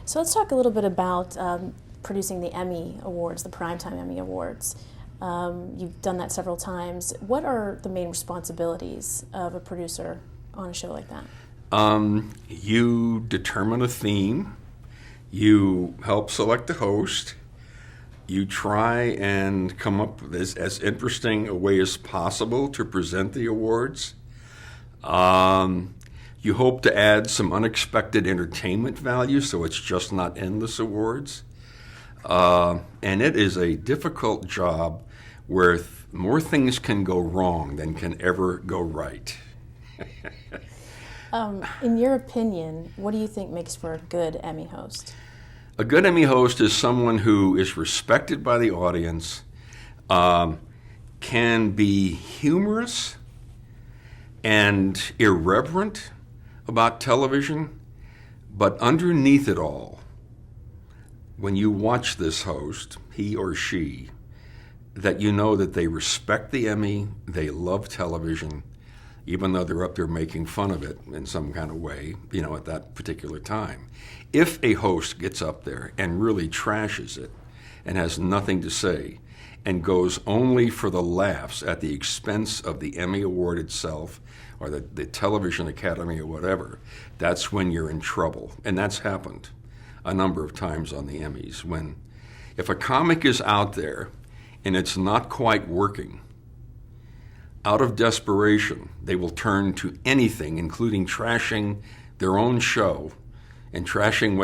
So let's talk a little bit about producing the Emmy Awards, the Primetime Emmy Awards. You've done that several times. What are the main responsibilities of a producer on a show like that? You determine a theme. You help select the host. You try and come up with as interesting a way as possible to present the awards. You hope to add some unexpected entertainment value so it's just not endless awards. And it is a difficult job where more things can go wrong than can ever go right. In your opinion, what do you think makes for a good Emmy host? A good Emmy host is someone who is respected by the audience, can be humorous and irreverent about television, but underneath it all, when you watch this host, he or she, that you know that they respect the Emmy, they love television, even though they're up there making fun of it in some kind of way, at that particular time. If a host gets up there and really trashes it and has nothing to say and goes only for the laughs at the expense of the Emmy Award itself or the Television Academy or whatever, that's when you're in trouble. And that's happened a number of times on the Emmys. If a comic is out there and it's not quite working, out of desperation, they will turn to anything, including trashing their own show and trashing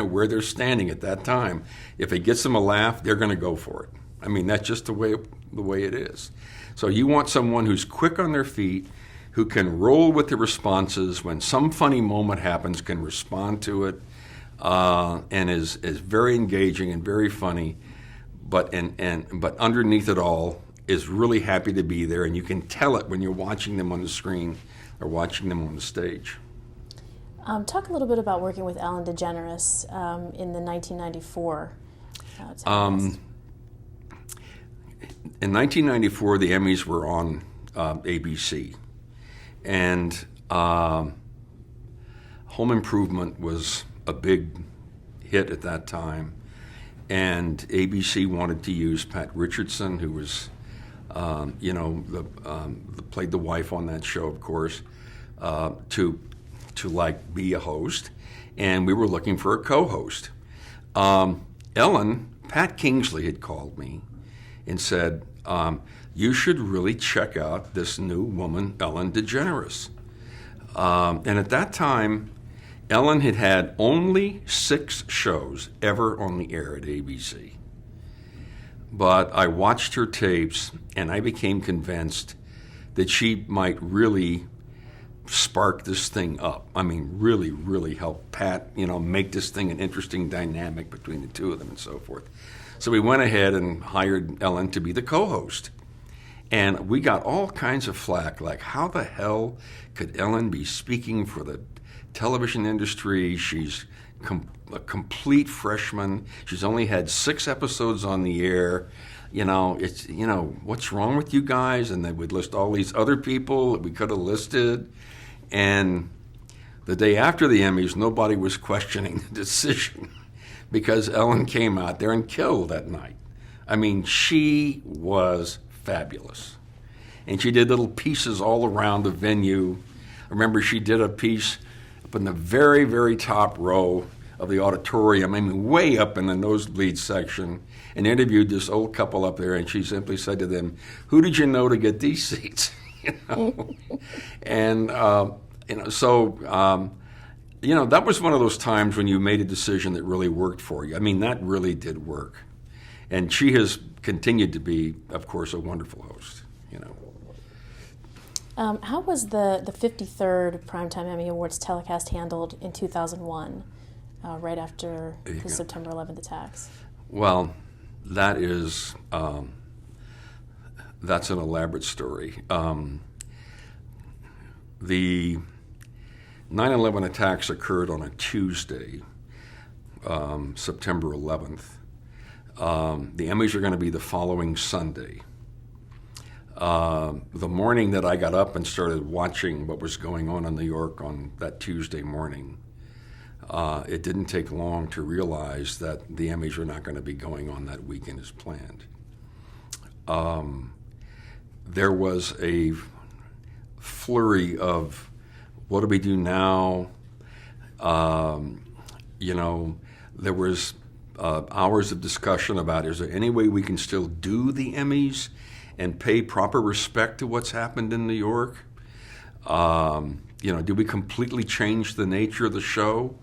where they're standing at that time. If it gets them a laugh, they're going to go for it. I mean, that's just the way it is. So you want someone who's quick on their feet, who can roll with the responses when some funny moment happens, can respond to it, and is very engaging and very funny, but underneath it all is really happy to be there, and you can tell it when you're watching them on the screen or watching them on the stage. Talk a little bit about working with Ellen DeGeneres in the 1994 telecast. In 1994, the Emmys were on ABC, and Home Improvement was a big hit at that time, and ABC wanted to use Pat Richardson, who was played the wife on that show, of course, to be a host, and we were looking for a co-host. Pat Kingsley had called me and said, you should really check out this new woman, Ellen DeGeneres. And at that time, Ellen had only 6 shows ever on the air at ABC. But I watched her tapes, and I became convinced that she might really spark this thing up. I mean, really, really help Pat, make this thing an interesting dynamic between the two of them and so forth. So we went ahead and hired Ellen to be the co-host. And we got all kinds of flack, like how the hell could Ellen be speaking for the television industry? She's a complete freshman. She's only had 6 episodes on the air. What's wrong with you guys? And they would list all these other people that we could have listed. And the day after the Emmys, nobody was questioning the decision because Ellen came out there and killed that night. I mean, she was fabulous. And she did little pieces all around the venue. I remember she did a piece up in the very, very top row of the auditorium, way up in the nosebleed section, and interviewed this old couple up there, and she simply said to them, "Who did you know to get these seats?" And that was one of those times when you made a decision that really worked for you. I mean, that really did work. And she has continued to be, of course, a wonderful host. How was the 53rd Primetime Emmy Awards telecast handled in 2001, right after the September 11th attacks? Well, that's an elaborate story. The 9/11 attacks occurred on a Tuesday, September 11th. The Emmys are going to be the following Sunday. The morning that I got up and started watching what was going on in New York on that Tuesday morning, it didn't take long to realize that the Emmys were not going to be going on that weekend as planned. There was a flurry of, what do we do now? There was hours of discussion about, is there any way we can still do the Emmys and pay proper respect to what's happened in New York? Did we completely change the nature of the show?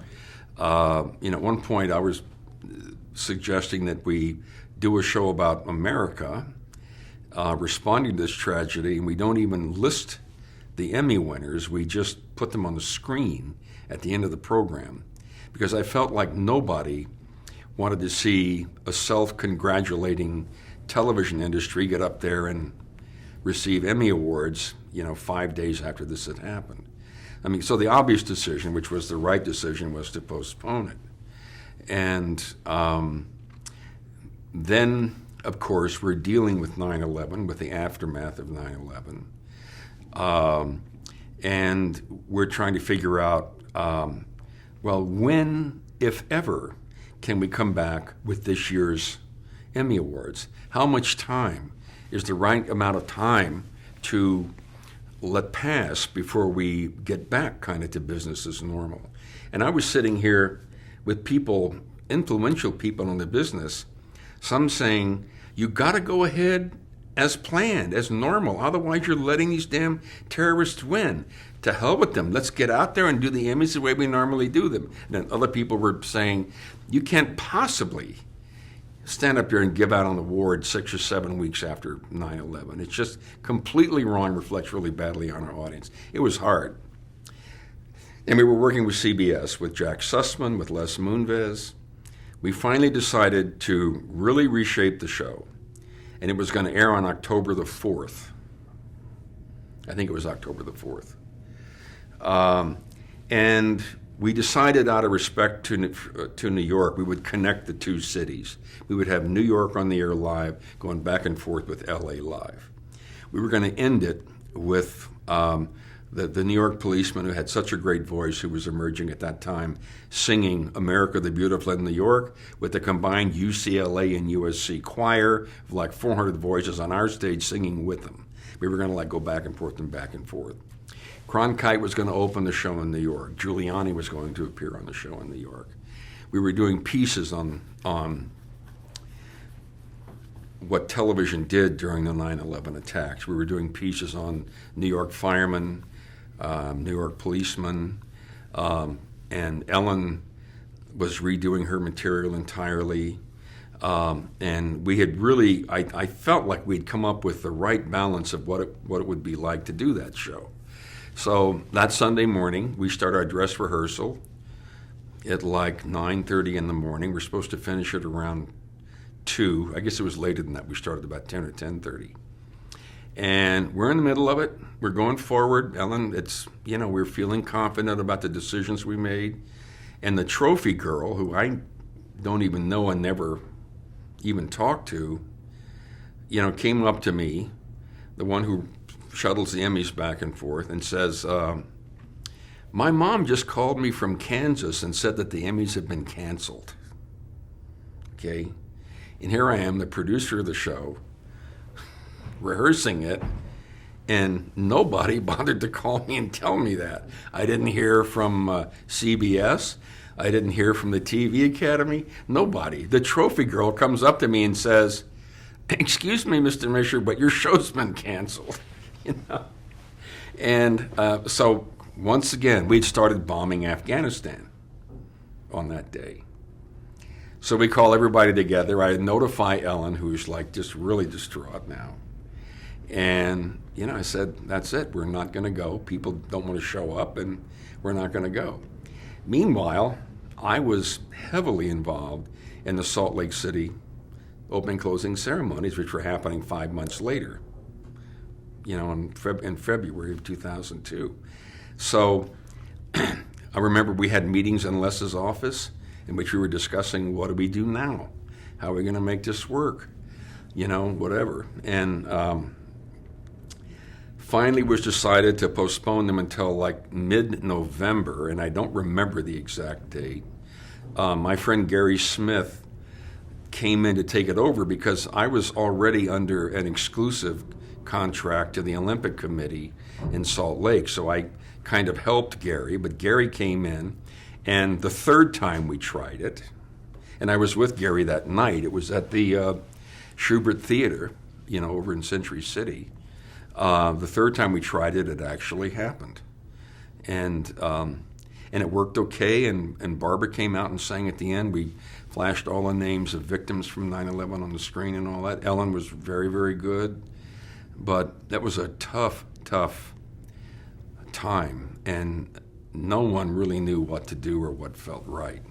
At one point I was suggesting that we do a show about America, responding to this tragedy, and we don't even list the Emmy winners. We just put them on the screen at the end of the program, because I felt like nobody wanted to see a self-congratulating television industry get up there and receive Emmy Awards, 5 days after this had happened. So the obvious decision, which was the right decision, was to postpone it. And then, of course, we're dealing with 9/11, with the aftermath of 9/11. And we're trying to figure out, when, if ever, can we come back with this year's Emmy Awards? How much time is the right amount of time to let pass before we get back kind of to business as normal? And I was sitting here with people, influential people in the business, some saying, you got to go ahead as planned, as normal. Otherwise, you're letting these damn terrorists win. To hell with them. Let's get out there and do the Emmys the way we normally do them. And then other people were saying, you can't possibly stand up there and give out an award 6 or 7 weeks after 9/11. It's just completely wrong, reflects really badly on our audience. It was hard. And we were working with CBS, with Jack Sussman, with Les Moonves. We finally decided to really reshape the show. And it was going to air on October the 4th. I think it was October the 4th. And we decided, out of respect to New York, we would connect the two cities. We would have New York on the air live, going back and forth with LA live. We were going to end it with the New York policeman, who had such a great voice, who was emerging at that time, singing America the Beautiful in New York, with the combined UCLA and USC choir of like 400 voices on our stage singing with them. We were going to go back and forth and back and forth. Cronkite was going to open the show in New York. Giuliani was going to appear on the show in New York. We were doing pieces on what television did during the 9/11 attacks. We were doing pieces on New York firemen, New York policemen, and Ellen was redoing her material entirely. And we had really, I felt like we'd come up with the right balance of what it would be like to do that show. So that Sunday morning, we start our dress rehearsal at like 9:30 in the morning. We're supposed to finish it around 2. I guess it was later than that. We started about 10 or 10:30. And we're in the middle of it. We're going forward. Ellen, we're feeling confident about the decisions we made. And the trophy girl, who I don't even know and never even talked to, came up to me, the one who shuttles the Emmys back and forth, and says, my mom just called me from Kansas and said that the Emmys have been canceled. Okay? And here I am, the producer of the show, rehearsing it, and nobody bothered to call me and tell me that. I didn't hear from CBS. I didn't hear from the TV Academy. Nobody. The trophy girl comes up to me and says, excuse me, Mr. Mischer, but your show's been canceled. And so once again, we'd started bombing Afghanistan on that day. So we call everybody together. I notify Ellen, who's just really distraught now. And, I said, that's it. We're not going to go. People don't want to show up, and we're not going to go. Meanwhile, I was heavily involved in the Salt Lake City opening closing ceremonies, which were happening 5 months later, in February of 2002. So I remember we had meetings in Les's office in which we were discussing, what do we do now? How are we going to make this work? Whatever. And finally was decided to postpone them until like mid-November, and I don't remember the exact date. My friend Gary Smith came in to take it over because I was already under an exclusive contract to the Olympic Committee in Salt Lake, so I kind of helped Gary, but Gary came in, and the third time we tried it, and I was with Gary that night. It was at the Schubert Theater, over in Century City. The third time we tried it, it actually happened. And it worked okay, and Barbara came out and sang at the end. We flashed all the names of victims from 9/11 on the screen and all that. Ellen was very, very good. But that was a tough, tough time, and no one really knew what to do or what felt right.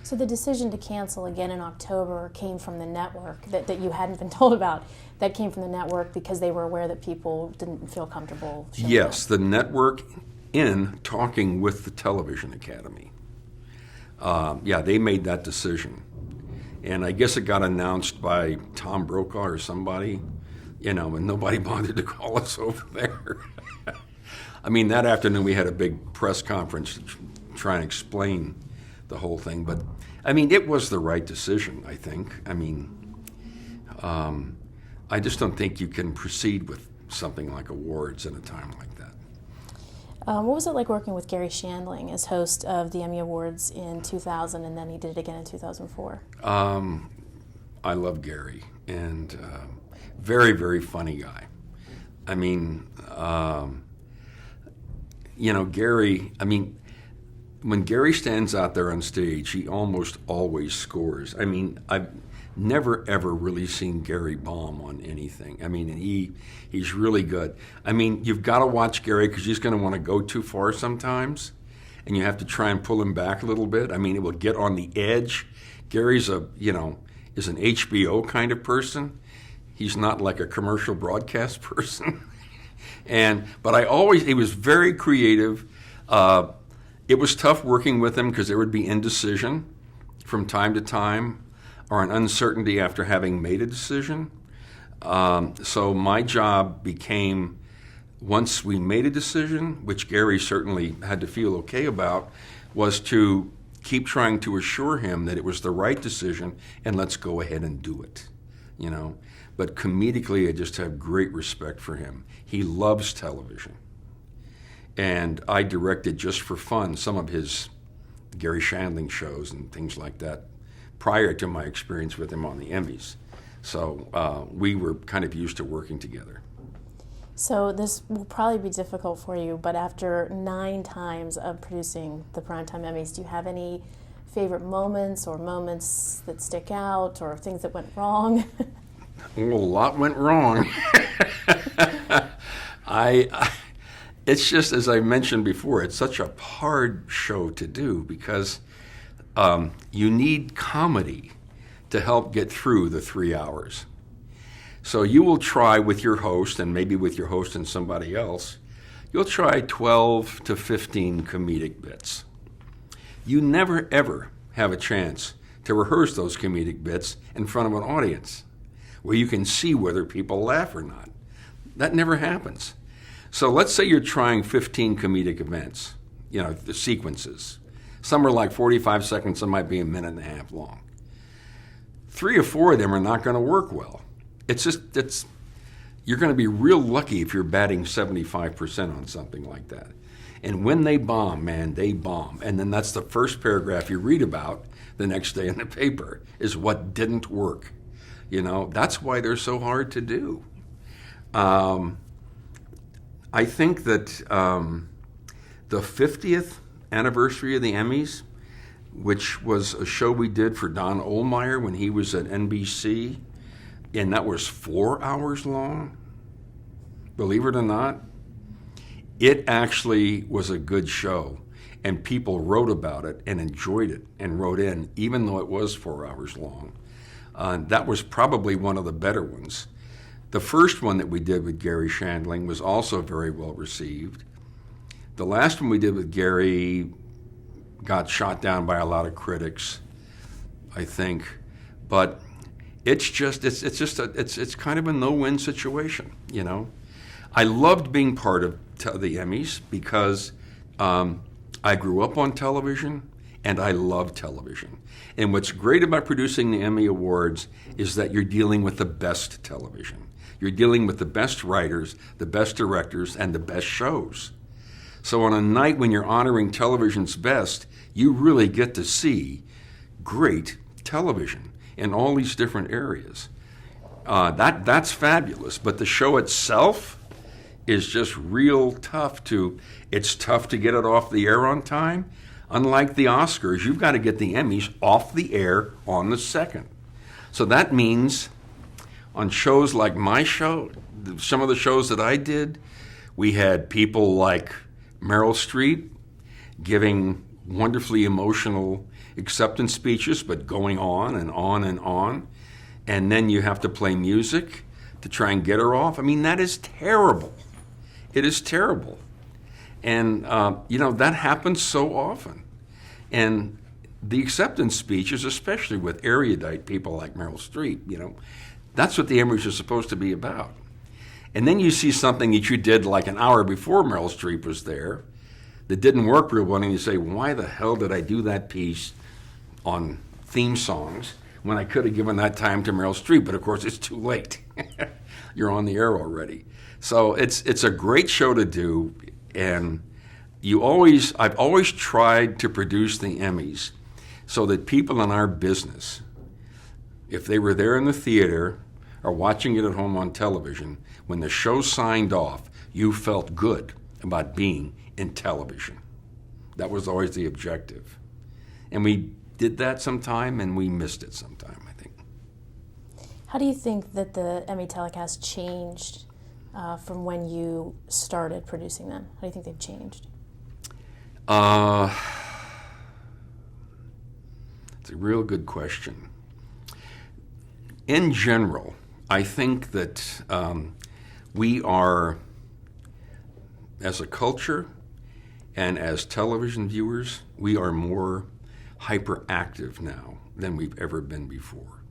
So the decision to cancel again in October came from the network that you hadn't been told about. That came from the network because they were aware that people didn't feel comfortable showing Yes, that. the network in talking with the Television Academy. They made that decision. And I guess it got announced by Tom Brokaw or somebody, and nobody bothered to call us over there. I mean, that afternoon we had a big press conference to try and explain the whole thing. But, I mean, it was the right decision, I think. I mean, I just don't think you can proceed with something like awards in a time like that. What was it like working with Gary Shandling as host of the Emmy Awards in 2000, and then he did it again in 2004? I love Gary, and very, very funny guy. I mean, Gary, when Gary stands out there on stage, he almost always scores. I mean, I've never, ever really seen Gary bomb on anything. I mean, and he's really good. I mean, you've got to watch Gary because he's going to want to go too far sometimes, and you have to try and pull him back a little bit. I mean, it will get on the edge. Gary's is an HBO kind of person. He's not like a commercial broadcast person. But he was very creative. It was tough working with him because there would be indecision from time to time, or an uncertainty after having made a decision. So my job became, once we made a decision, which Gary certainly had to feel okay about, was to keep trying to assure him that it was the right decision and let's go ahead and do it, But comedically, I just have great respect for him. He loves television. And I directed just for fun some of his Gary Shandling shows and things like that prior to my experience with him on the Emmys. So we were kind of used to working together. So this will probably be difficult for you, but after 9 times of producing the Primetime Emmys, do you have any favorite moments or moments that stick out or things that went wrong? Well, a lot went wrong. It's just, as I mentioned before, it's such a hard show to do because you need comedy to help get through the 3 hours. So you will try with your host, and maybe with your host and somebody else, you'll try 12 to 15 comedic bits. You never, ever have a chance to rehearse those comedic bits in front of an audience where you can see whether people laugh or not. That never happens. So let's say you're trying 15 comedic events, the sequences. Some are like 45 seconds, some might be a minute and a half long. 3 or 4 of them are not going to work well. You're going to be real lucky if you're batting 75% on something like that. And when they bomb, man, they bomb. And then that's the first paragraph you read about the next day in the paper, is what didn't work. That's why they're so hard to do. I think that the 50th anniversary of the Emmys, which was a show we did for Don Ohlmeyer when he was at NBC, and that was 4 hours long, believe it or not, it actually was a good show. And people wrote about it and enjoyed it and wrote in, even though it was 4 hours long. That was probably one of the better ones. The first one that we did with Gary Shandling was also very well received. The last one we did with Gary got shot down by a lot of critics, I think. But it's kind of a no-win situation, I loved being part of the Emmys because I grew up on television and I love television. And what's great about producing the Emmy Awards is that you're dealing with the best television. You're dealing with the best writers, the best directors, and the best shows. So on a night when you're honoring television's best, you really get to see great television in all these different areas. That's fabulous. But the show itself is just real tough it's tough to get it off the air on time. Unlike the Oscars, you've got to get the Emmys off the air on the second. So that means on shows like my show, some of the shows that I did, we had people like Meryl Streep giving wonderfully emotional acceptance speeches, but going on and on and on. And then you have to play music to try and get her off. I mean, that is terrible. It is terrible. And, that happens so often. And the acceptance speeches, especially with erudite people like Meryl Streep, that's what the Emmys are supposed to be about. And then you see something that you did like an hour before Meryl Streep was there that didn't work real well, and you say, why the hell did I do that piece on theme songs when I could have given that time to Meryl Streep? But of course, it's too late. You're on the air already. So it's a great show to do, and I've always tried to produce the Emmys so that people in our business, if they were there in the theater or watching it at home on television, when the show signed off, you felt good about being in television. That was always the objective. And we did that sometime, and we missed it sometime, I think. How do you think that the Emmy telecast changed from when you started producing them? How do you think they've changed? It's a real good question. In general, I think that we are, as a culture and as television viewers, we are more hyperactive now than we've ever been before.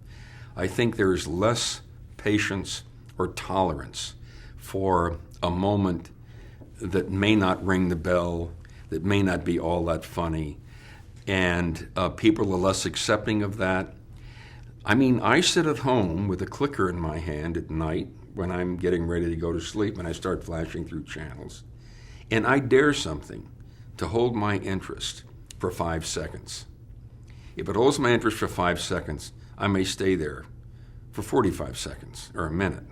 I think there's less patience or tolerance for a moment that may not ring the bell, that may not be all that funny, and people are less accepting of that. I mean, I sit at home with a clicker in my hand at night when I'm getting ready to go to sleep and I start flashing through channels, and I dare something to hold my interest for 5 seconds. If it holds my interest for 5 seconds, I may stay there for 45 seconds or a minute.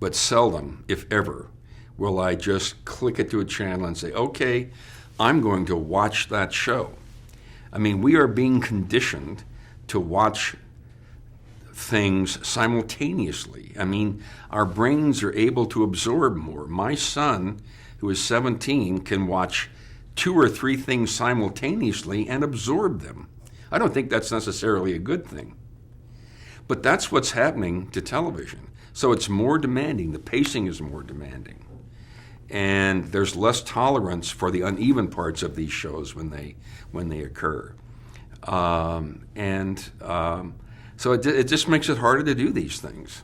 But seldom, if ever, will I just click it to a channel and say, okay, I'm going to watch that show. I mean, we are being conditioned to watch things simultaneously. I mean, our brains are able to absorb more. My son, who is 17, can watch 2 or 3 things simultaneously and absorb them. I don't think that's necessarily a good thing. But that's what's happening to television. So it's more demanding. The pacing is more demanding. And there's less tolerance for the uneven parts of these shows when they occur. So it just makes it harder to do these things,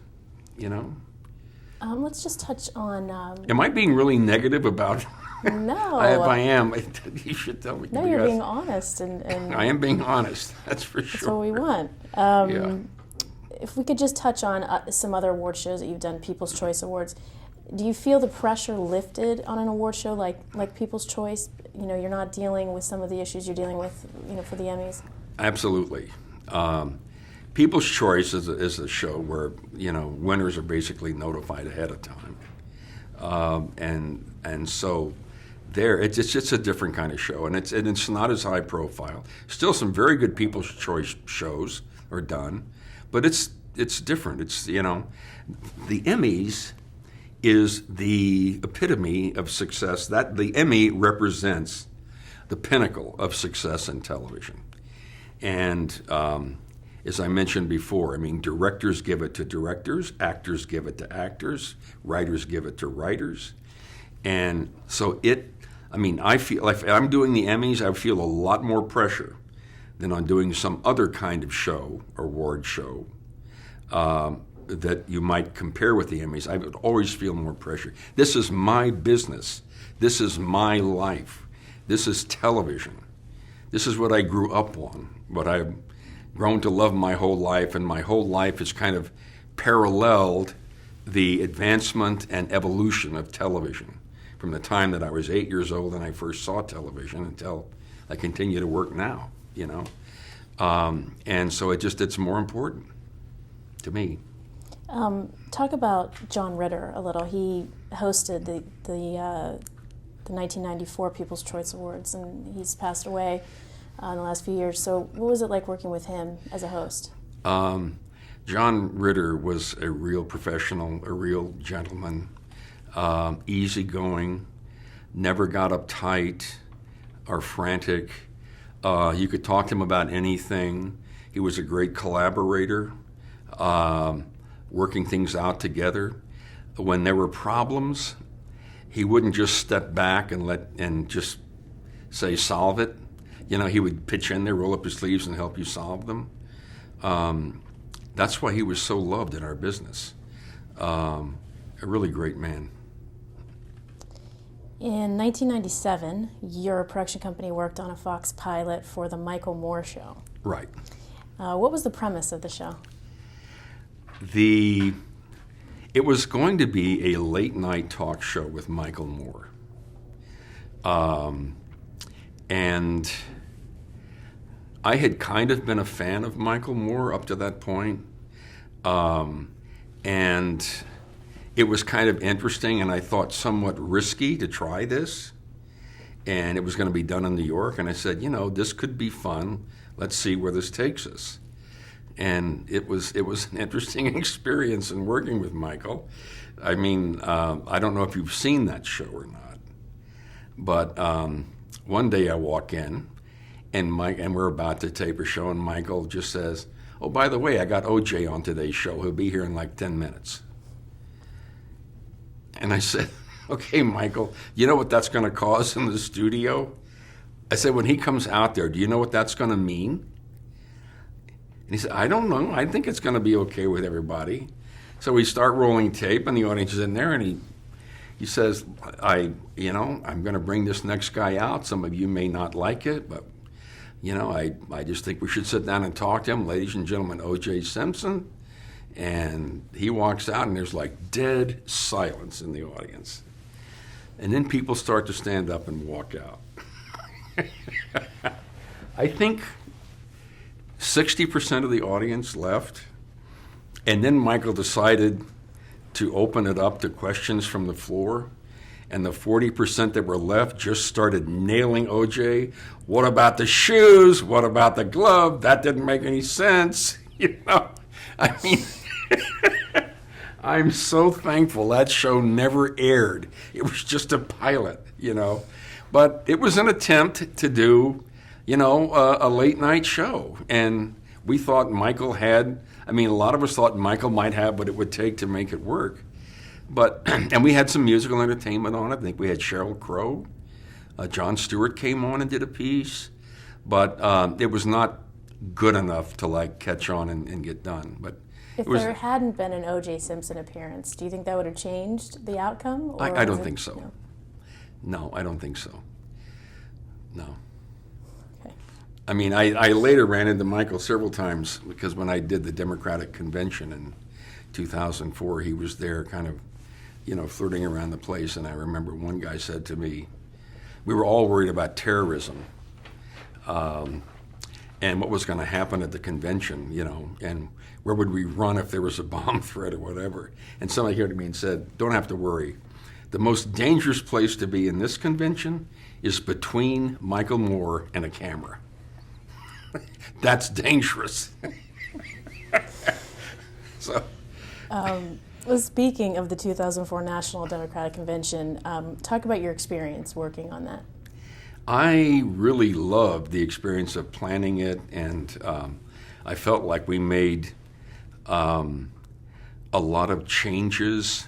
Let's just touch on... Am I being really negative about... No. If I am, you should tell me. No, you're being honest. And I am being honest, that's for sure. That's what we want. Yeah. If we could just touch on some other award shows that you've done, People's Choice Awards, do you feel the pressure lifted on an award show like People's Choice? You're not dealing with some of the issues you're dealing with, for the Emmys? Absolutely. People's Choice is a show where, winners are basically notified ahead of time. And so there, it's just a different kind of show, and it's not as high profile. Still some very good People's Choice shows are done, but it's different. It's, the Emmys is the epitome of success. That the Emmy represents the pinnacle of success in television. And as I mentioned before, I mean, directors give it to directors, actors give it to actors, writers give it to writers. And so I feel like if I'm doing the Emmys, I feel a lot more pressure than on doing some other kind of show, award show. that you might compare with the Emmys. I would always feel more pressure. This is my business. This is my life. This is television. This is what I grew up on, what I've grown to love my whole life, and my whole life has kind of paralleled the advancement and evolution of television from the time that I was 8 years old and I first saw television until I continue to work now, you know. And so it's more important to me. Talk about John Ritter a little. He hosted the 1994 People's Choice Awards, and he's passed away in the last few years. So what was it like working with him as a host? John Ritter was a real professional, a real gentleman, easygoing, never got uptight or frantic. You could talk to him about anything. He was a great collaborator, working things out together. When there were problems, he wouldn't just step back and just say, solve it. You know, he would pitch in there, roll up his sleeves, and help you solve them. That's why he was so loved in our business. A really great man. In 1997, your production company worked on a Fox pilot for the Michael Moore Show. Right. What was the premise of the show? It was going to be a late-night talk show with Michael Moore. And I had kind of been a fan of Michael Moore up to that point. And it was kind of interesting, and I thought somewhat risky to try this. And it was going to be done in New York. And I said, you know, this could be fun. Let's see where this takes us. And it was an interesting experience in working with Michael. I mean, I don't know if you've seen that show or not. But one day I walk in, and we're about to tape a show, and Michael just says, oh, by the way, I got OJ on today's show. He'll be here in like 10 minutes. And I said, okay, Michael, you know what that's going to cause in the studio? I said, when he comes out there, do you know what that's going to mean? And he said, I don't know. I think it's going to be okay with everybody. So we start rolling tape, and the audience is in there, and he says, I'm going to bring this next guy out. Some of you may not like it, but, you know, I just think we should sit down and talk to him. Ladies and gentlemen, O.J. Simpson. And he walks out, and there's like dead silence in the audience. And then people start to stand up and walk out. I think 60% of the audience left. And then Michael decided to open it up to questions from the floor. And the 40% that were left just started nailing OJ. What about the shoes? What about the glove? That didn't make any sense. You know, I mean, I'm so thankful that show never aired. It was just a pilot, you know. But it was an attempt to do, you know, a late night show. And we thought Michael had, a lot of us thought Michael might have what it would take to make it work. But, and we had some musical entertainment on it. I think we had Sheryl Crow. Jon Stewart came on and did a piece. But it was not good enough to like catch on and get done. But if there hadn't been an O.J. Simpson appearance, do you think that would have changed the outcome? Or I don't think so. No, I don't think so. No. Okay. I mean, I later ran into Michael several times because when I did the Democratic Convention in 2004, he was there kind of, you know, flirting around the place. And I remember one guy said to me, we were all worried about terrorism and what was going to happen at the convention, you know, and where would we run if there was a bomb threat or whatever. And somebody came to me and said, don't have to worry. The most dangerous place to be in this convention is between Michael Moore and a camera. That's dangerous. So. Well, speaking of the 2004 National Democratic Convention, talk about your experience working on that. I really loved the experience of planning it, and I felt like we made a lot of changes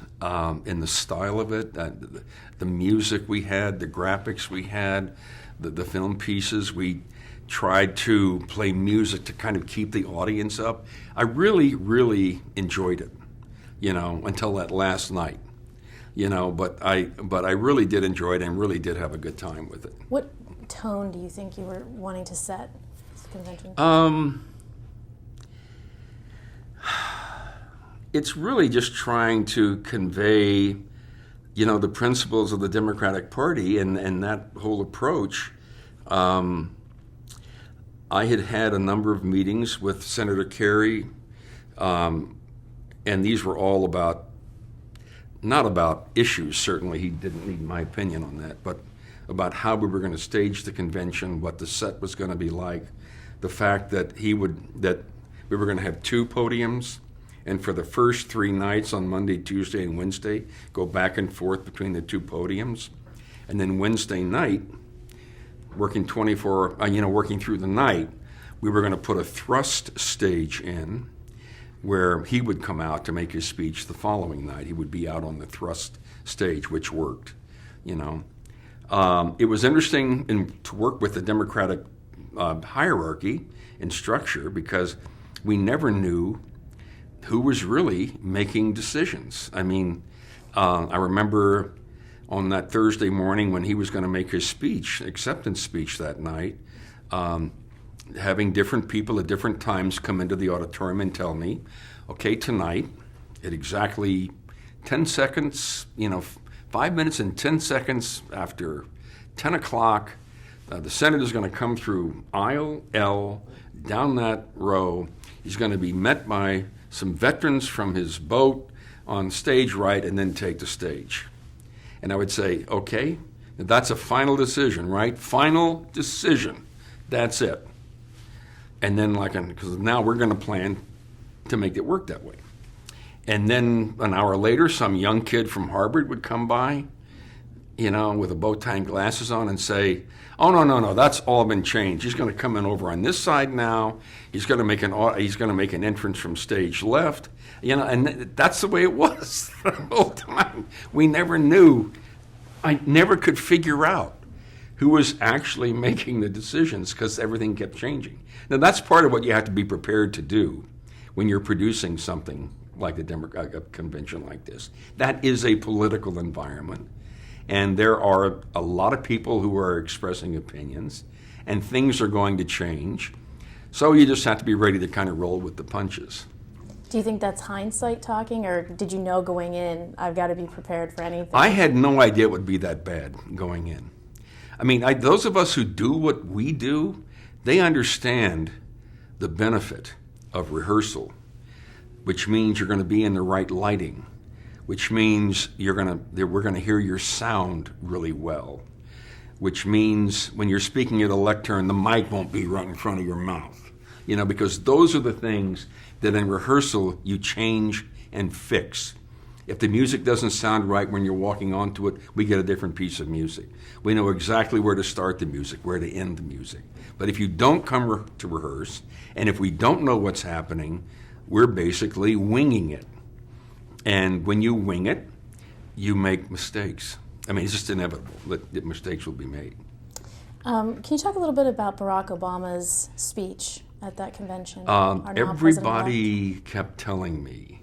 in the style of it, the music we had, the graphics we had, the film pieces. We tried to play music to kind of keep the audience up. I really, really enjoyed it. until that last night. But I really did enjoy it and really did have a good time with it. What tone do you think you were wanting to set this convention? It's really just trying to convey, the principles of the Democratic Party and that whole approach. I had a number of meetings with Senator Kerry, and these were all not about issues, certainly he didn't need my opinion on that, but about how we were going to stage the convention, what the set was going to be like, the fact that we were going to have 2 podiums, and for the first 3 nights on Monday, Tuesday, and Wednesday, go back and forth between the 2 podiums. And then Wednesday night, working through the night, we were going to put a thrust stage in where he would come out to make his speech the following night. He would be out on the thrust stage, which worked, It was interesting to work with the Democratic hierarchy and structure because we never knew who was really making decisions. I remember on that Thursday morning when he was going to make his acceptance speech that night, having different people at different times come into the auditorium and tell me, okay, tonight at exactly 10 seconds, 5 minutes and 10 seconds after 10 o'clock, the senator's going to come through aisle L, down that row. He's going to be met by some veterans from his boat on stage right and then take the stage. And I would say, okay, that's a final decision, right? Final decision. That's it. And then because now we're going to plan to make it work that way. And then an hour later, some young kid from Harvard would come by, with a bow tie and glasses on and say, oh, no, that's all been changed. He's going to come in over on this side now. He's going to make an entrance from stage left. And that's the way it was the whole time. We never knew. I never could figure out who was actually making the decisions because everything kept changing. Now, that's part of what you have to be prepared to do when you're producing something like a convention like this. That is a political environment. And there are a lot of people who are expressing opinions, and things are going to change. So you just have to be ready to kind of roll with the punches. Do you think that's hindsight talking, or did you know going in, I've got to be prepared for anything? I had no idea it would be that bad going in. Those of us who do what we do, they understand the benefit of rehearsal, which means you're going to be in the right lighting, which means we're going to hear your sound really well, which means when you're speaking at a lectern, the mic won't be right in front of your mouth, because those are the things that in rehearsal you change and fix. If the music doesn't sound right when you're walking onto it, we get a different piece of music. We know exactly where to start the music, where to end the music. But if you don't come to rehearse, and if we don't know what's happening, we're basically winging it. And when you wing it, you make mistakes. It's just inevitable that mistakes will be made. Can you talk a little bit about Barack Obama's speech at that convention? Everybody kept telling me,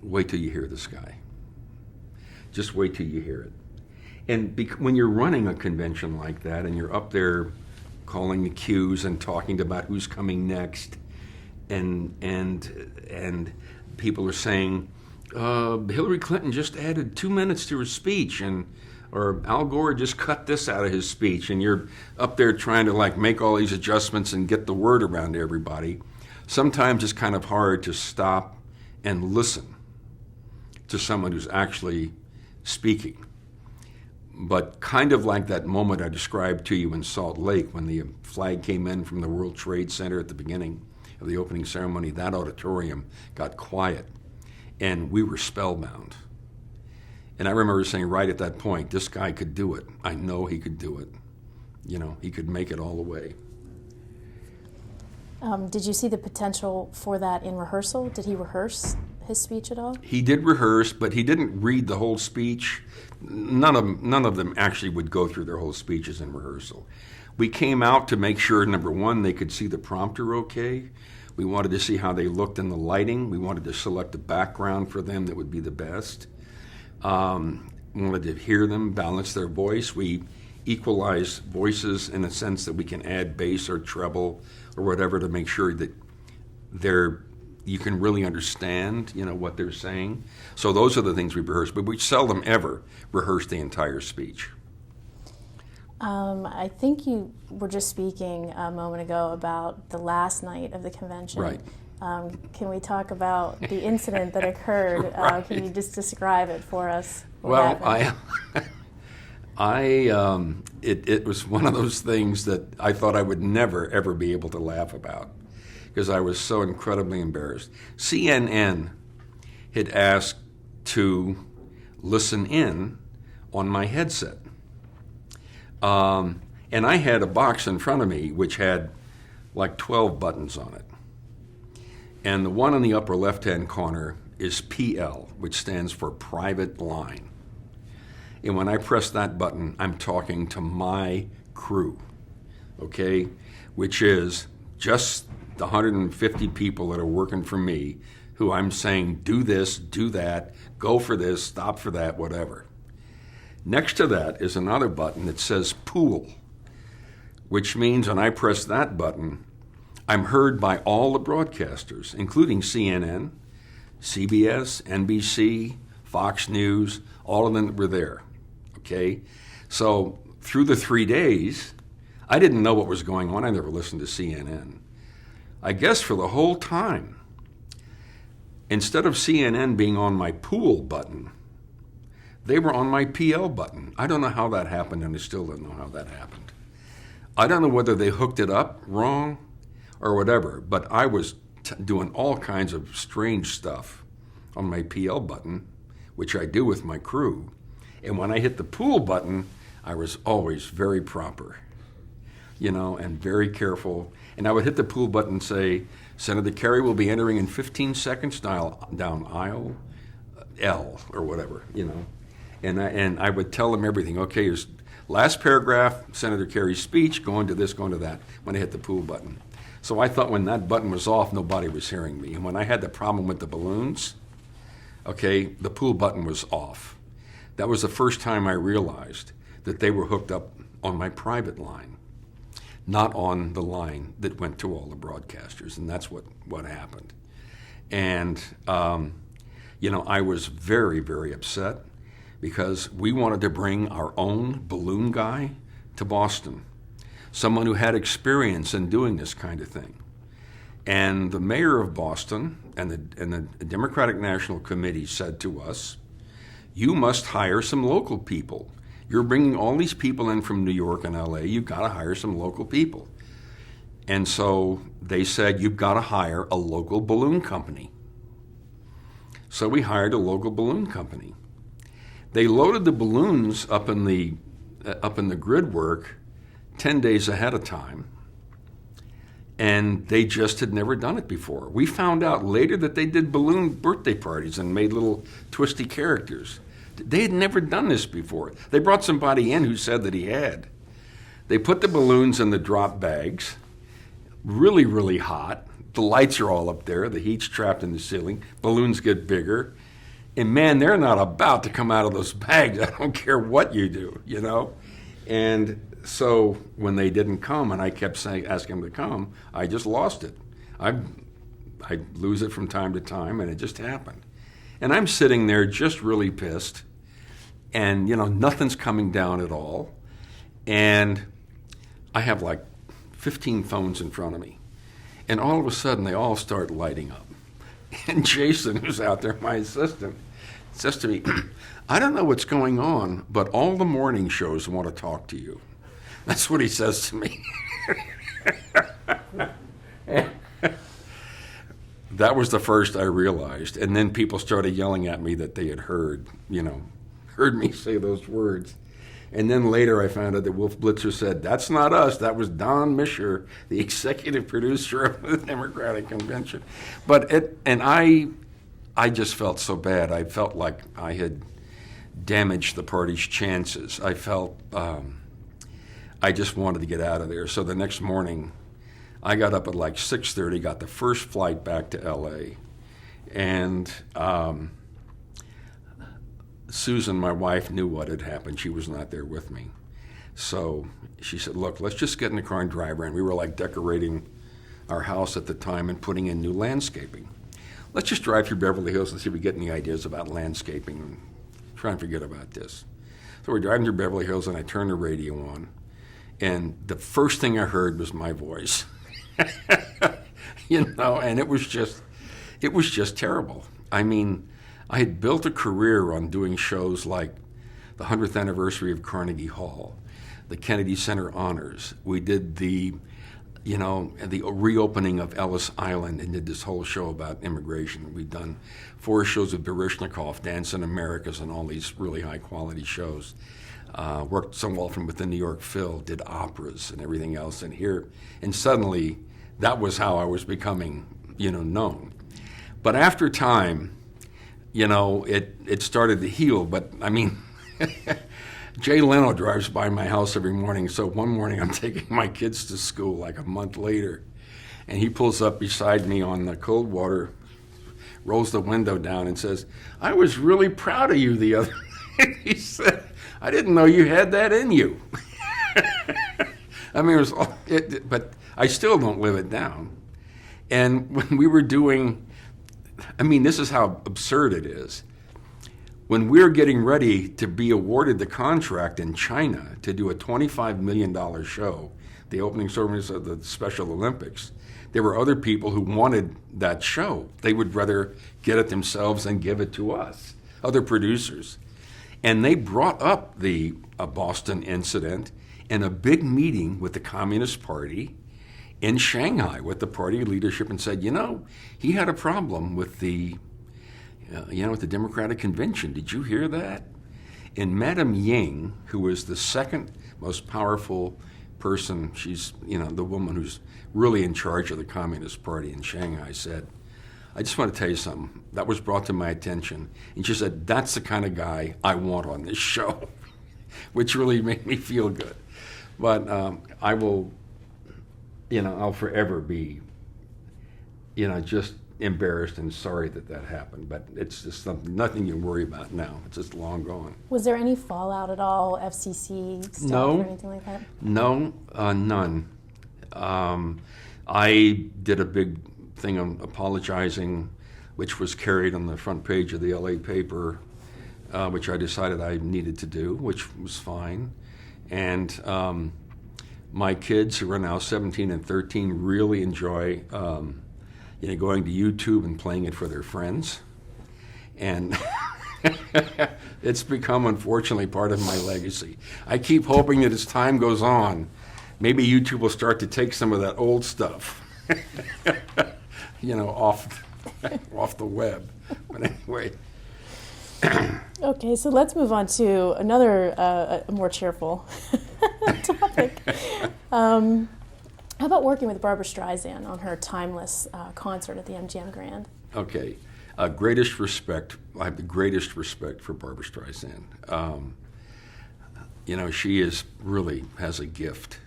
wait till you hear this guy. Just wait till you hear it. And when you're running a convention like that and you're up there calling the cues and talking about who's coming next, and people are saying, Hillary Clinton just added 2 minutes to her speech, or Al Gore just cut this out of his speech, and you're up there trying to make all these adjustments and get the word around to everybody. Sometimes it's kind of hard to stop and listen to someone who's actually speaking. But kind of like that moment I described to you in Salt Lake when the flag came in from the World Trade Center at the beginning of the opening ceremony, that auditorium got quiet and we were spellbound. And I remember saying right at that point, this guy could do it. I know he could do it. He could make it all the way. Did you see the potential for that in rehearsal? Did he rehearse his speech at all? He did rehearse, but he didn't read the whole speech. None of them actually would go through their whole speeches in rehearsal. We came out to make sure, number one, they could see the prompter okay. We wanted to see how they looked in the lighting. We wanted to select a background for them that would be the best. We wanted to hear them, balance their voice. We equalize voices in a sense that we can add bass or treble or whatever to make sure that you can really understand, what they're saying. So those are the things we rehearse, but we seldom ever rehearse the entire speech. I think you were just speaking a moment ago about the last night of the convention. Right. Can we talk about the incident that occurred? Right. Can you just describe it for us? Well, it was one of those things that I thought I would never, ever be able to laugh about because I was so incredibly embarrassed. CNN had asked to listen in on my headset. And I had a box in front of me which had like 12 buttons on it. And the one in the upper left-hand corner is PL, which stands for private line. And when I press that button, I'm talking to my crew, okay, which is just the 150 people that are working for me who I'm saying, do this, do that, go for this, stop for that, whatever. Next to that is another button that says pool, which means when I press that button, I'm heard by all the broadcasters, including CNN, CBS, NBC, Fox News, all of them that were there, okay? So through the 3 days, I didn't know what was going on. I never listened to CNN. I guess for the whole time, instead of CNN being on my pool button, they were on my PL button. I don't know how that happened, and I still don't know how that happened. I don't know whether they hooked it up wrong or whatever, but I was doing all kinds of strange stuff on my PL button, which I do with my crew. And when I hit the pool button, I was always very proper, and very careful. And I would hit the pool button and say, Senator Kerry will be entering in 15 seconds down aisle L or whatever, And I would tell them everything. Okay, here's last paragraph, Senator Kerry's speech, going to this, going to that, when I hit the pool button. So I thought when that button was off, nobody was hearing me. And when I had the problem with the balloons, okay, the pool button was off. That was the first time I realized that they were hooked up on my private line, not on the line that went to all the broadcasters. And that's what happened. And, I was very, very upset, because we wanted to bring our own balloon guy to Boston, someone who had experience in doing this kind of thing. And the mayor of Boston and the Democratic National Committee said to us, you must hire some local people. You're bringing all these people in from New York and LA, you've got to hire some local people. And so they said, you've got to hire a local balloon company. So we hired a local balloon company. They loaded the balloons up in the grid work 10 days ahead of time, and they just had never done it before. We found out later that they did balloon birthday parties and made little twisty characters. They had never done this before. They brought somebody in who said that he had. They put the balloons in the drop bags, really, really hot. The lights are all up there. The heat's trapped in the ceiling. Balloons get bigger. And man, they're not about to come out of those bags. I don't care what you do, And so when they didn't come, and I kept asking them to come, I just lost it. I lose it from time to time, and it just happened. And I'm sitting there just really pissed, and nothing's coming down at all. And I have like 15 phones in front of me, and all of a sudden they all start lighting up. And Jason, who's out there, my assistant, says to me, I don't know what's going on, but all the morning shows want to talk to you. That's what he says to me. That was the first I realized. And then people started yelling at me that they had heard me say those words. And then later I found out that Wolf Blitzer said, that's not us, that was Don Mischer, the executive producer of the Democratic Convention. I just felt so bad. I felt like I had damaged the party's chances. I felt I just wanted to get out of there. So the next morning I got up at like 6:30, got the first flight back to L.A., and Susan, my wife, knew what had happened. She was not there with me. So she said, look, let's just get in the car and drive around. We were like decorating our house at the time and putting in new landscaping. Let's just drive through Beverly Hills and see if we get any ideas about landscaping and try and forget about this. So we're driving through Beverly Hills, and I turned the radio on, and the first thing I heard was my voice. And it was just terrible. I mean, I had built a career on doing shows like the 100th anniversary of Carnegie Hall, the Kennedy Center Honors. We did the reopening of Ellis Island and did this whole show about immigration. We'd done 4 shows with Baryshnikov, Dance in Americas, and all these really high-quality shows. Worked somewhat from with the New York Phil, did operas and everything else. And suddenly, that was how I was becoming, known. But after time, it started to heal. But, I mean, Jay Leno drives by my house every morning. So one morning I'm taking my kids to school like a month later, and he pulls up beside me on the cold water, rolls the window down and says, I was really proud of you the other night. He said, I didn't know you had that in you. I mean, but I still don't live it down. And when we were doing, this is how absurd it is. When we were getting ready to be awarded the contract in China to do a $25 million show, the opening ceremonies of the Special Olympics, there were other people who wanted that show. They would rather get it themselves than give it to us, other producers. And they brought up the Boston incident in a big meeting with the Communist Party in Shanghai with the party leadership and said, he had a problem with the with the Democratic Convention. Did you hear that? And Madame Ying, who was the second most powerful person, she's, the woman who's really in charge of the Communist Party in Shanghai, said, I just want to tell you something. That was brought to my attention. And she said, that's the kind of guy I want on this show, which really made me feel good. But I will, I'll forever be, just embarrassed and sorry that happened, but it's just nothing you worry about now. It's just long gone. Was there any fallout at all, FCC stuff or anything like that? No, none. I did a big thing on apologizing, which was carried on the front page of the LA paper, which I decided I needed to do, which was fine. And my kids, who are now 17 and 13, really enjoy going to YouTube and playing it for their friends. And it's become, unfortunately, part of my legacy. I keep hoping that as time goes on, maybe YouTube will start to take some of that old stuff, off the web. But anyway. Okay, so let's move on to another more cheerful topic. How about working with Barbra Streisand on her Timeless concert at the MGM Grand? Okay. Greatest respect. I have the greatest respect for Barbra Streisand. She really has a gift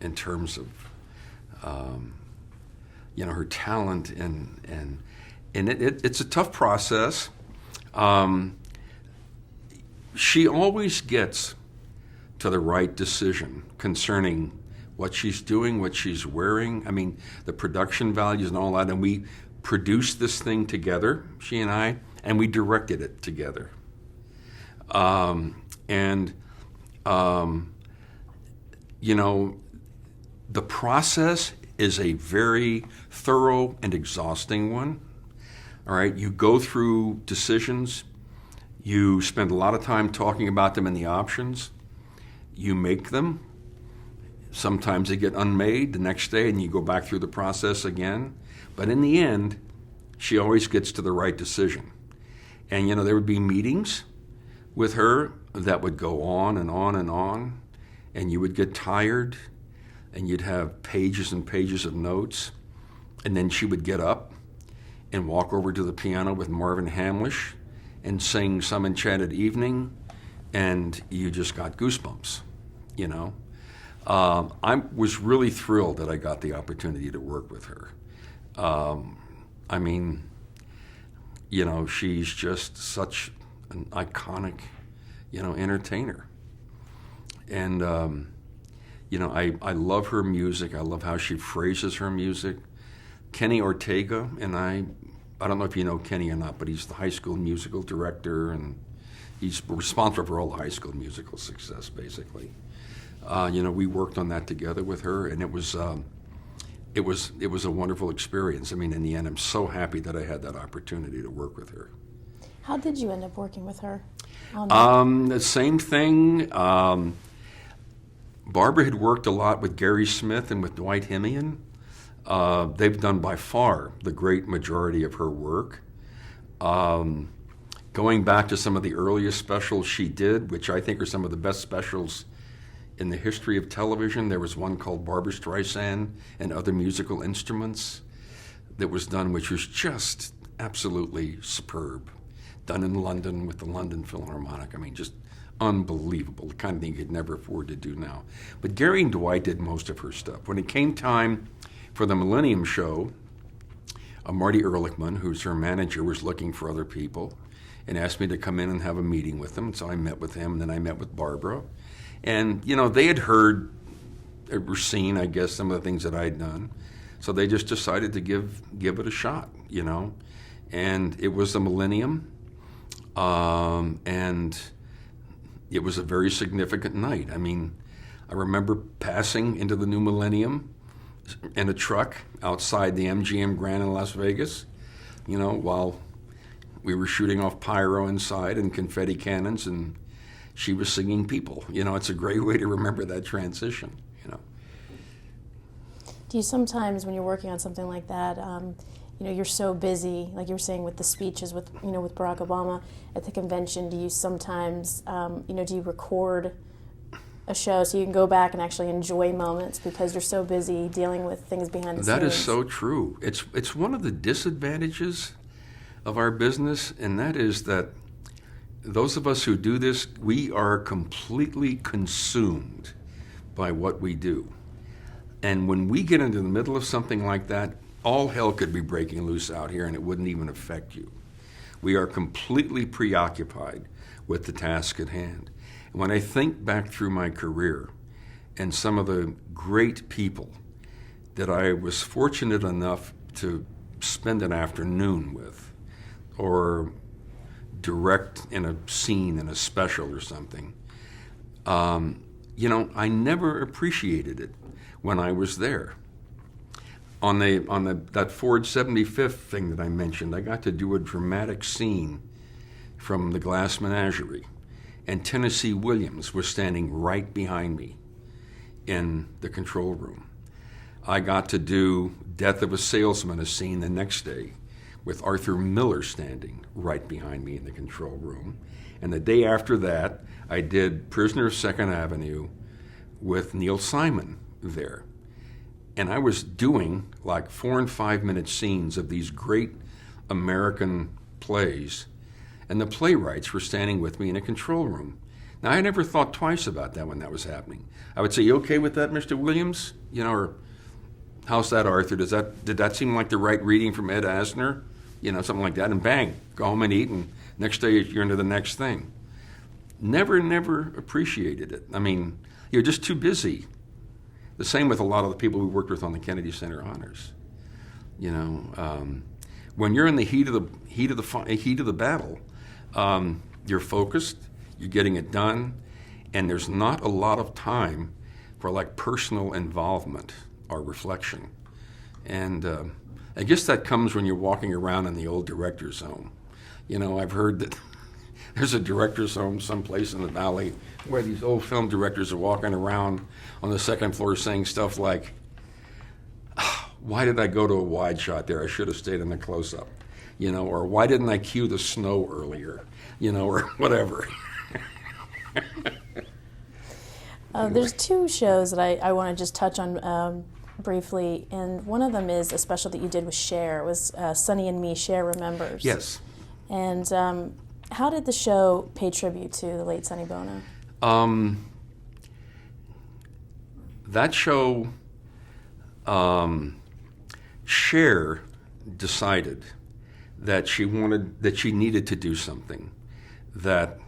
in terms of, her talent and it's a tough process. She always gets to the right decision concerning what she's doing, what she's wearing. The production values and all that. And we produced this thing together, she and I, and we directed it together. The process is a very thorough and exhausting one. All right, you go through decisions. You spend a lot of time talking about them and the options. You make them. Sometimes they get unmade the next day and you go back through the process again. But in the end, she always gets to the right decision. And, there would be meetings with her that would go on and on and on. And you would get tired and you'd have pages and pages of notes. And then she would get up and walk over to the piano with Marvin Hamlisch and sing Some Enchanted Evening. And you just got goosebumps. I was really thrilled that I got the opportunity to work with her. I mean, she's just such an iconic, entertainer. And, I love her music. I love how she phrases her music. Kenny Ortega, and I don't know if you know Kenny or not, but he's the High School Musical director, and he's responsible for all the High School Musical success, basically. We worked on that together with her, and it was a wonderful experience. I mean, in the end, I'm so happy that I had that opportunity to work with her. How did you end up working with her? The same thing. Barbara had worked a lot with Gary Smith and with Dwight Himian. They've done by far the great majority of her work. Going back to some of the earliest specials she did, which I think are some of the best specials in the history of television, there was one called Barbra Streisand and Other Musical Instruments that was done, which was just absolutely superb. Done in London with the London Philharmonic. I mean, just unbelievable. The kind of thing you could never afford to do now. But Gary and Dwight did most of her stuff. When it came time for the Millennium Show, Marty Ehrlichman, who's her manager, was looking for other people and asked me to come in and have a meeting with them. So I met with him, and then I met with Barbara. And, they had heard or seen, I guess, some of the things that I had done. So they just decided to give it a shot, And it was the Millennium, and it was a very significant night. I mean, I remember passing into the new Millennium in a truck outside the MGM Grand in Las Vegas, while we were shooting off pyro inside and confetti cannons, and she was singing People. It's a great way to remember that transition, Do you sometimes, when you're working on something like that, you're so busy, like you were saying with the speeches with Barack Obama at the convention, do you sometimes, do you record a show so you can go back and actually enjoy moments because you're so busy dealing with things behind the scenes? That is so true. It's one of the disadvantages of our business, and that is that those of us who do this, we are completely consumed by what we do. And when we get into the middle of something like that, all hell could be breaking loose out here and it wouldn't even affect you. We are completely preoccupied with the task at hand. And when I think back through my career and some of the great people that I was fortunate enough to spend an afternoon with or direct in a scene in a special or something, I never appreciated it when I was there. On that Ford 75th thing that I mentioned, I got to do a dramatic scene from The Glass Menagerie, and Tennessee Williams was standing right behind me in the control room. I got to do Death of a Salesman, a scene the next day, with Arthur Miller standing right behind me in the control room. And the day after that, I did Prisoner of Second Avenue with Neil Simon there. And I was doing like 4 and 5 minute scenes of these great American plays, and the playwrights were standing with me in a control room. Now, I never thought twice about that when that was happening. I would say, "You okay with that, Mr. Williams?" Or "How's that, Arthur? Did that seem like the right reading from Ed Asner?" Something like that. And bang, go home and eat, and next day you're into the next thing. Never appreciated it. I mean, you're just too busy. The same with a lot of the people we worked with on the Kennedy Center Honors. When you're in the heat of the battle, you're focused, you're getting it done, and there's not a lot of time for like personal involvement or reflection. And I guess that comes when you're walking around in the old director's home. I've heard that there's a director's home someplace in the valley where these old film directors are walking around on the second floor saying stuff like, "Why did I go to a wide shot there? I should have stayed in the close-up." Or "Why didn't I cue the snow earlier?" Or whatever. There's 2 shows that I want to just touch on briefly, and one of them is a special that you did with Cher. It was Sonny and Me, Cher Remembers. Yes. And how did the show pay tribute to the late Sonny Bono? that show, Cher decided that she needed to do something that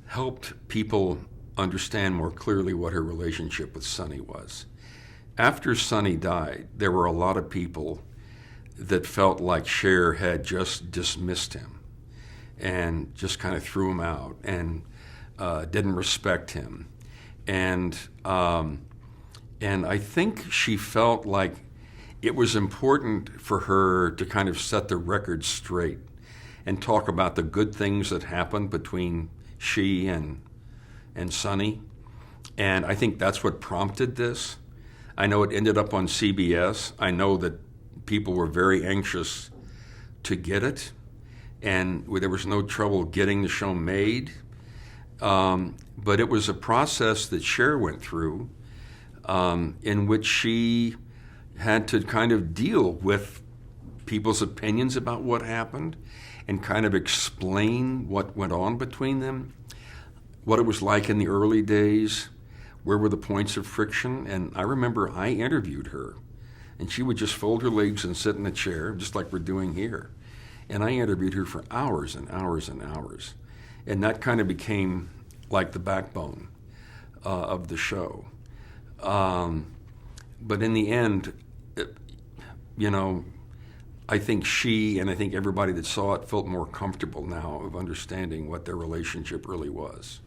helped people understand more clearly what her relationship with Sonny was. After Sonny died, there were a lot of people that felt like Cher had just dismissed him and just kind of threw him out and didn't respect him. And I think she felt like it was important for her to kind of set the record straight and talk about the good things that happened between she and Sonny. And I think that's what prompted this. I know it ended up on CBS. I know that people were very anxious to get it, and there was no trouble getting the show made. But it was a process that Cher went through in which she had to kind of deal with people's opinions about what happened and kind of explain what went on between them, what it was like in the early days, where were the points of friction. And I remember I interviewed her, and she would just fold her legs and sit in a chair, just like we're doing here. And I interviewed her for hours and hours and hours. And that kind of became like the backbone of the show. But in the end, I think she and I think everybody that saw it felt more comfortable now of understanding what their relationship really was.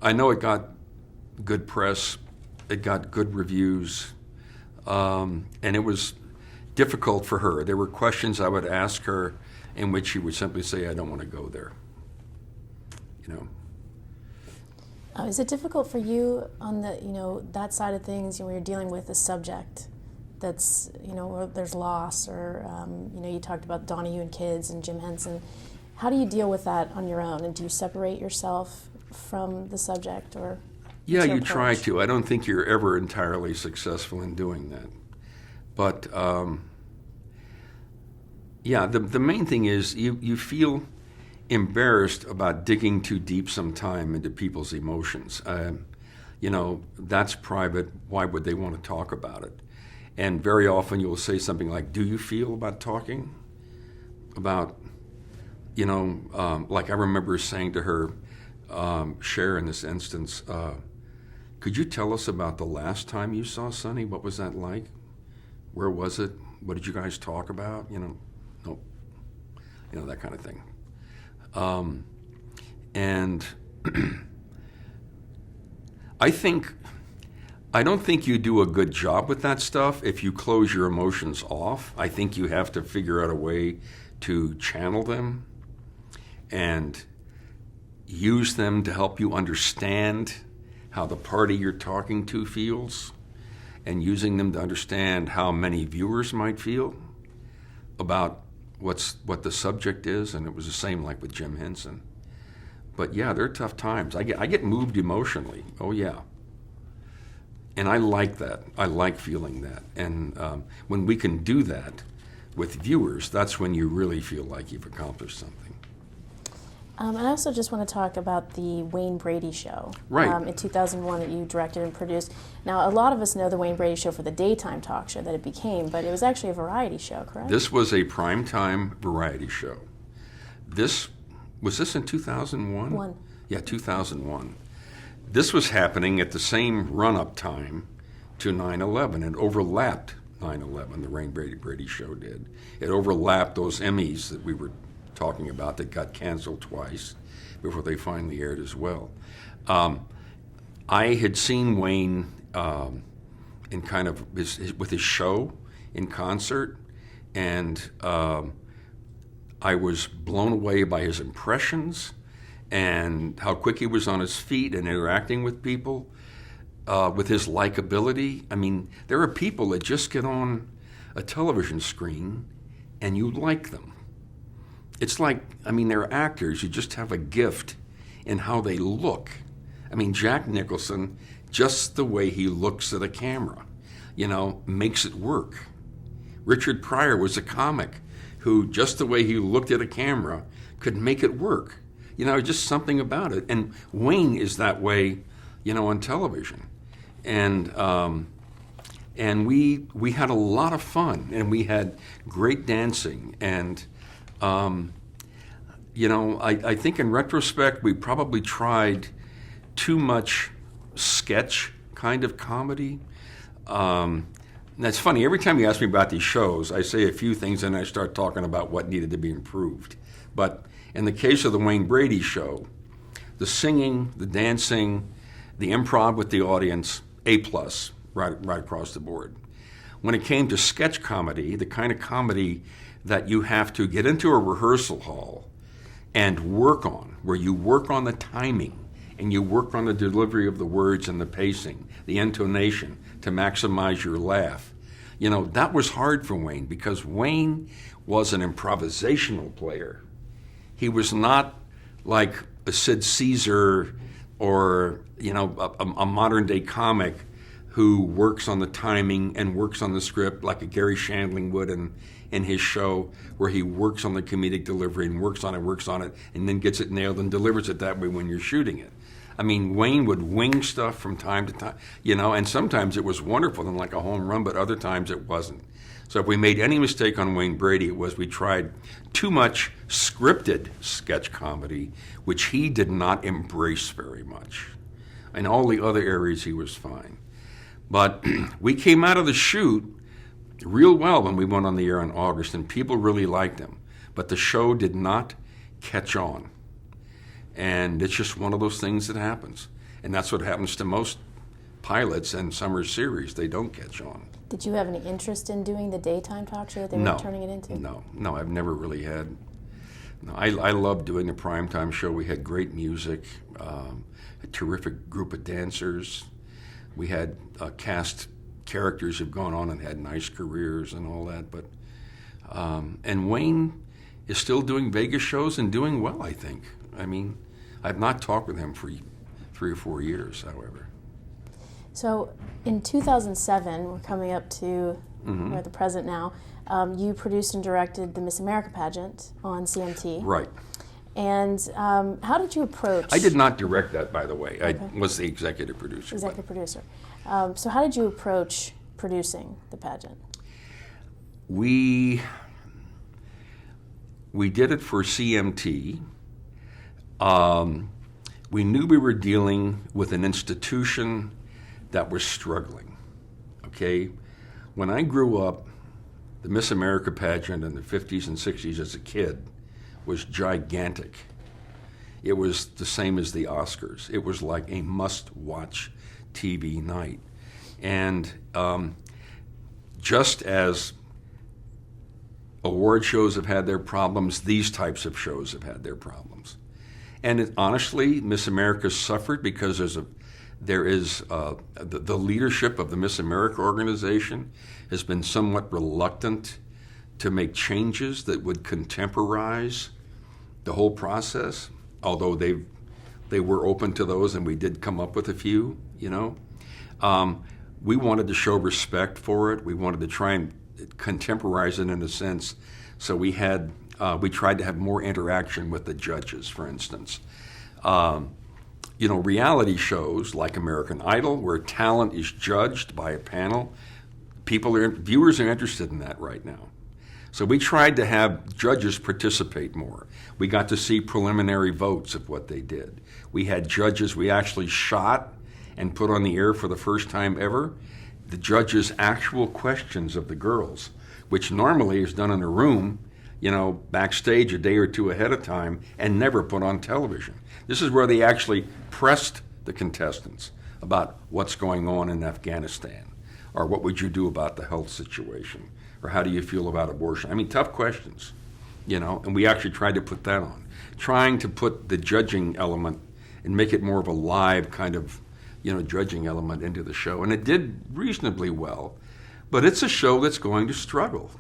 I know it got good press, it got good reviews, and it was difficult for her. There were questions I would ask her in which she would simply say, I don't want to go there. Is it difficult for you on the, that side of things, when you're dealing with a subject that's, where there's loss, or, you talked about Donahue and Kids and Jim Henson. How do you deal with that on your own? And do you separate yourself from the subject, or? Yeah, you try to. I don't think you're ever entirely successful in doing that. But, the main thing is you feel embarrassed about digging too deep sometime into people's emotions. That's private. Why would they want to talk about it? And very often you'll say something like, do you feel about talking about, like I remember saying to her, Cher in this instance, could you tell us about the last time you saw Sonny? What was that like? Where was it? What did you guys talk about? Nope. That kind of thing. And I don't think you do a good job with that stuff if you close your emotions off. I think you have to figure out a way to channel them and use them to help you understand how the party you're talking to feels, and using them to understand how many viewers might feel about what the subject is. And it was the same like with Jim Henson. But yeah, there are tough times. I get moved emotionally. Oh yeah. And I like that. I like feeling that. And when we can do that with viewers, that's when you really feel like you've accomplished something. And I also just want to talk about the Wayne Brady Show. Right. In 2001 that you directed and produced. Now, a lot of us know the Wayne Brady Show for the daytime talk show that it became, but it was actually a variety show, correct? This was a primetime variety show. Was this in 2001? Yeah, 2001. This was happening at the same run-up time to 9/11. It overlapped 9/11, the Wayne Brady Show did. It overlapped those Emmys that we were talking about that got canceled twice before they finally aired as well. I had seen Wayne in kind of with his show in concert, and I was blown away by his impressions and how quick he was on his feet and interacting with people, with his likability. I mean, there are people that just get on a television screen and you like them. It's like, they're actors. You just have a gift in how they look. Jack Nicholson, just the way he looks at a camera, makes it work. Richard Pryor was a comic who, just the way he looked at a camera, could make it work. Just something about it. And Wayne is that way on television. And we had a lot of fun, and we had great dancing. And, I think in retrospect, we probably tried too much sketch kind of comedy. That's funny. Every time you ask me about these shows, I say a few things and I start talking about what needed to be improved. But in the case of the Wayne Brady show, the singing, the dancing, the improv with the audience, A+, right across the board. When it came to sketch comedy, the kind of comedy that you have to get into a rehearsal hall and work on, where you work on the timing and you work on the delivery of the words and the pacing, the intonation to maximize your laugh. That was hard for Wayne because Wayne was an improvisational player. He was not like a Sid Caesar or, a modern day comic who works on the timing and works on the script like a Gary Shandling would in his show, where he works on the comedic delivery and works on it, and then gets it nailed and delivers it that way when you're shooting it. I mean, Wayne would wing stuff from time to time, and sometimes it was wonderful and like a home run, but other times it wasn't. So if we made any mistake on Wayne Brady, it was we tried too much scripted sketch comedy, which he did not embrace very much. In all the other areas, he was fine. But we came out of the shoot real well when we went on the air in August, and people really liked him. But the show did not catch on. And it's just one of those things that happens. And that's what happens to most pilots and summer series. They don't catch on. Did you have any interest in doing the daytime talk show that they were turning it into? No, I've never really had. No, I loved doing the primetime show. We had great music, a terrific group of dancers. We had cast characters who've gone on and had nice careers and all that. But and Wayne is still doing Vegas shows and doing well, I think. I mean, I've not talked with him for 3 or 4 years, however. So in 2007, we're coming up to we're at the present now, you produced and directed the Miss America pageant on CMT. Right. And how did you approach... I did not direct that, by the way. Okay. I was the executive producer. Executive producer. So how did you approach producing the pageant? We did it for CMT. We knew we were dealing with an institution that was struggling, okay? When I grew up, the Miss America pageant in the 50s and 60s as a kid was gigantic. It was the same as the Oscars. It was like a must-watch TV night. And just as award shows have had their problems, these types of shows have had their problems. And honestly, Miss America suffered because the leadership of the Miss America organization has been somewhat reluctant to make changes that would contemporize the whole process, although they were open to those, and we did come up with a few, We wanted to show respect for it. We wanted to try and contemporize it in a sense. So we tried to have more interaction with the judges, for instance. Reality shows like American Idol, where talent is judged by a panel, viewers are interested in that right now. So we tried to have judges participate more. We got to see preliminary votes of what they did. We had judges we actually shot and put on the air for the first time ever, the judges' actual questions of the girls, which normally is done in a room, backstage a day or two ahead of time and never put on television. This is where they actually pressed the contestants about what's going on in Afghanistan, or what would you do about the health situation, or how do you feel about abortion? I mean, tough questions, and we actually tried to put that on, trying to put the judging element and make it more of a live kind of, judging element into the show. And it did reasonably well, but it's a show that's going to struggle.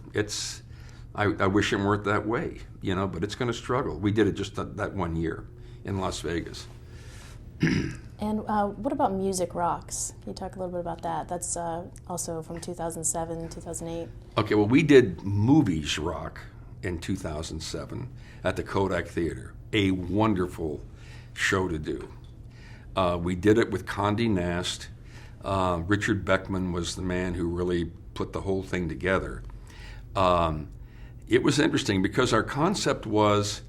I wish it weren't that way, but it's going to struggle. We did it just that 1 year in Las Vegas. And what about Music Rocks? Can you talk a little bit about that? That's also from 2007, 2008. Okay, well, we did Movies Rock in 2007 at the Kodak Theater. A wonderful show to do. We did it with Condé Nast. Richard Beckman was the man who really put the whole thing together. It was interesting because our concept was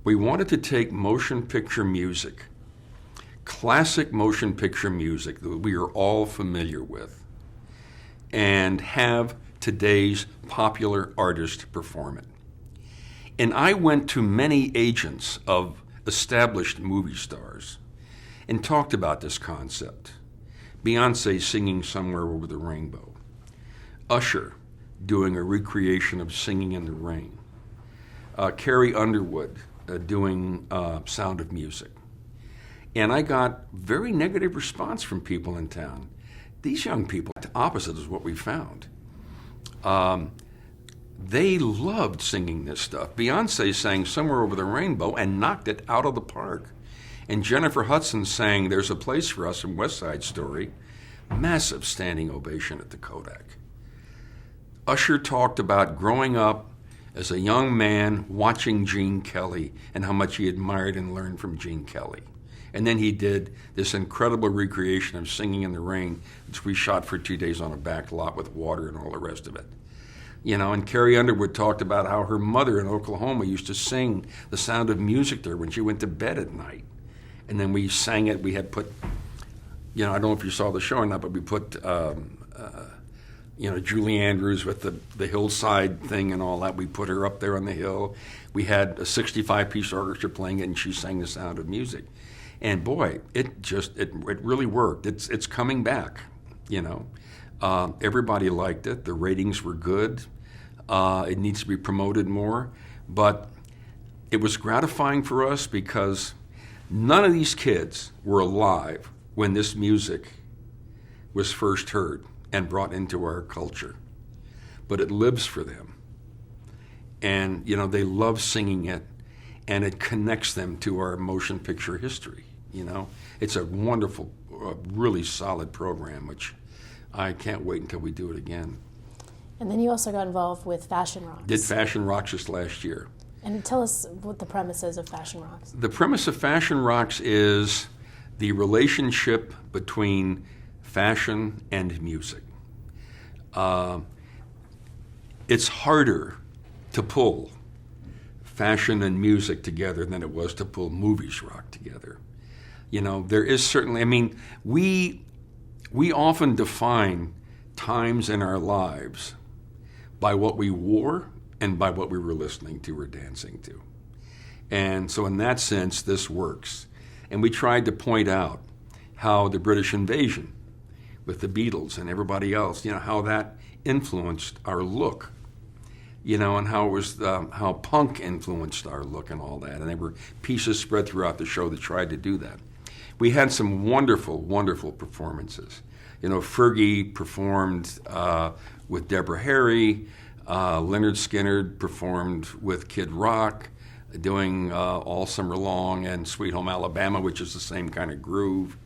we wanted to take motion picture music, classic motion picture music that we are all familiar with, and have today's popular artist perform it. And I went to many agents of established movie stars and talked about this concept. Beyonce singing Somewhere Over the Rainbow. Usher doing a recreation of Singing in the Rain. Carrie Underwood doing Sound of Music. And I got very negative response from people in town. These young people, the opposite is what we found. They loved singing this stuff. Beyonce sang Somewhere Over the Rainbow and knocked it out of the park. And Jennifer Hudson sang There's a Place for Us in West Side Story. Massive standing ovation at the Kodak. Usher talked about growing up as a young man watching Gene Kelly and how much he admired and learned from Gene Kelly. And then he did this incredible recreation of Singing in the Rain, which we shot for 2 days on a back lot with water and all the rest of it. You know, and Carrie Underwood talked about how her mother in Oklahoma used to sing The Sound of Music to her when she went to bed at night. And then we sang it, we had put, I don't know if you saw the show or not, but we put, Julie Andrews with the hillside thing and all that. We put her up there on the hill. We had a 65-piece orchestra playing it, and she sang The Sound of Music. And boy, it really worked. It's coming back, Everybody liked it. The ratings were good. It needs to be promoted more. But it was gratifying for us because none of these kids were alive when this music was first heard and brought into our culture. But it lives for them. And, they love singing it, and it connects them to our motion picture history, It's a wonderful, really solid program, which I can't wait until we do it again. And then you also got involved with Fashion Rocks. Did Fashion Rocks just last year. And tell us what the premise is of Fashion Rocks. The premise of Fashion Rocks is the relationship between fashion and music. It's harder to pull fashion and music together than it was to pull movies rock together. There is certainly, we often define times in our lives by what we wore and by what we were listening to or dancing to. And so in that sense, this works. And we tried to point out how the British invasion with the Beatles and everybody else, how that influenced our look, and how it was how punk influenced our look and all that. And there were pieces spread throughout the show that tried to do that. We had some wonderful, wonderful performances. Fergie performed with Deborah Harry. Leonard Skinner performed with Kid Rock, doing All Summer Long and Sweet Home Alabama, which is the same kind of groove.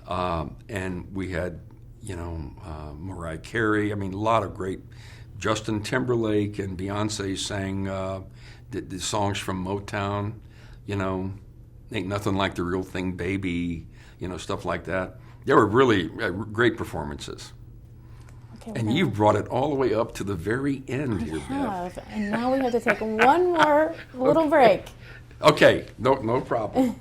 And we had, Mariah Carey. A lot of great. Justin Timberlake and Beyonce sang the songs from Motown. Ain't Nothing Like the Real Thing, Baby. Stuff like that. They were really great performances. Okay, and you've brought it all the way up to the very end here, Bev. And now we have to take one more little break. Okay, no problem.